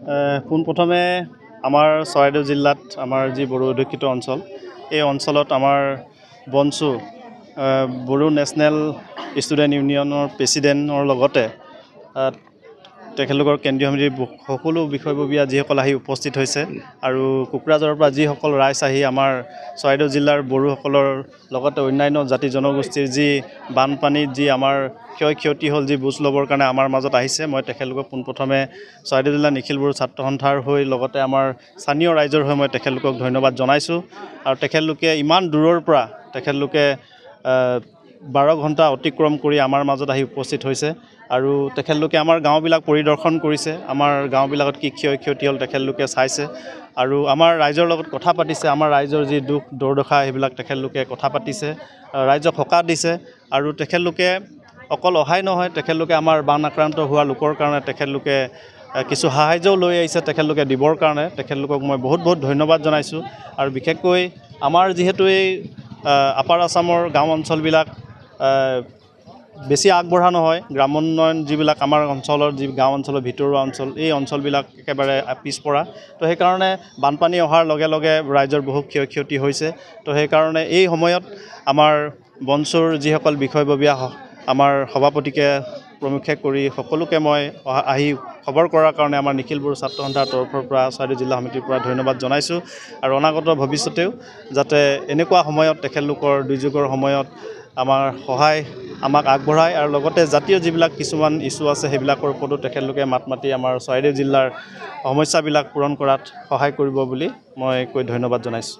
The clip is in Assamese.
পোনপ্ৰথমে আমাৰ চৰাইদেউ জিলাত আমাৰ যি বড়ো অধ্যুষিত অঞ্চল এই অঞ্চলত আমাৰ বনচু বড়ো নেশ্যনেল ষ্টুডেণ্ট ইউনিয়নৰ প্ৰেচিডেণ্টৰ লগতে তেখেতলোকৰ কেন্দ্ৰীয় সমিতিৰ সকলো বিষয়ববীয়া যিসকল আহি উপস্থিত হৈছে আৰু কোকৰাঝাৰৰ পৰা যিসকল ৰাইজ আহি আমাৰ চৰাইদেউ জিলাৰ বড়োসকলৰ লগতে অন্যান্য জাতি জনগোষ্ঠীৰ যি বানপানীত যি আমাৰ ক্ষয়ক্ষতি হ'ল যি বুজ ল'বৰ কাৰণে আমাৰ মাজত আহিছে মই তেখেতলোকক পোনপ্ৰথমে চৰাইদেউ জিলা নিখিল বড়ো ছাত্ৰ সন্থাৰ হৈ লগতে আমাৰ স্থানীয় ৰাইজৰ হৈ মই তেখেতলোকক ধন্যবাদ জনাইছোঁ আৰু তেখেতলোকে ইমান দূৰৰ পৰা তেখেতলোকে 12 ঘণ্টা অতিক্ৰম কৰি আমাৰ মাজত আহি উপস্থিত হৈছে আৰু তেখেতলোকে আমাৰ গাঁওবিলাক পৰিদৰ্শন কৰিছে আমাৰ গাঁওবিলাকত কি ক্ষয়ক্ষতি হ'ল তেখেতলোকে চাইছে আৰু আমাৰ ৰাইজৰ লগত কথা পাতিছে আমাৰ ৰাইজৰ যি দুখ দুৰ্দশা সেইবিলাক তেখেতলোকে কথা পাতিছে ৰাইজক সকাহ দিছে আৰু তেখেতলোকে অকল অহাই নহয় তেখেতলোকে আমাৰ বান আক্ৰান্ত হোৱা লোকৰ কাৰণে তেখেতলোকে কিছু সাহায্যও লৈ আহিছে তেখেতলোকে দিবৰ কাৰণে তেখেতলোকক মই বহুত ধন্যবাদ জনাইছোঁ আৰু বিশেষকৈ আমাৰ যিহেতু এই আপাৰ আসামৰ গাঁও অঞ্চলবিলাক বেছি আগবঢ়া নহয় গ্ৰামোন্নয়ন যিবিলাক আমাৰ অঞ্চলৰ যি গাঁও অঞ্চলৰ ভিতৰুৱা অঞ্চল এই অঞ্চলবিলাক একেবাৰে পিছপৰা তো সেইকাৰণে বানপানী অহাৰ লগে লগে ৰাইজৰ বহু ক্ষয়ক্ষতি হৈছে তো সেইকাৰণে এই সময়ত আমাৰ বনচুৰ যিসকল বিষয়ববীয়া আমাৰ সভাপতিকে প্ৰমুখ্যে কৰি সকলোকে মই আহি খবৰ কৰাৰ কাৰণে আমাৰ নিখিল বড়ো ছাত্ৰ সন্থাৰ তৰফৰ পৰা চৰাইদেউ জিলা সমিতিৰ পৰা ধন্যবাদ জনাইছোঁ আৰু অনাগত ভৱিষ্যতেও যাতে এনেকুৱা সময়ত তেখেতলোকৰ দুৰ্যোগৰ সময়ত আমাৰ সহায় আমাক আগবঢ়ায় আৰু লগতে জাতীয় যিবিলাক কিছুমান ইছ্যু আছে সেইবিলাকৰ ওপৰতো তেখেতলোকে মাত মাতি আমাৰ চৰাইদেউ জিলাৰ সমস্যাবিলাক পূৰণ কৰাত সহায় কৰিব বুলি মই কৈ ধন্যবাদ জনাইছোঁ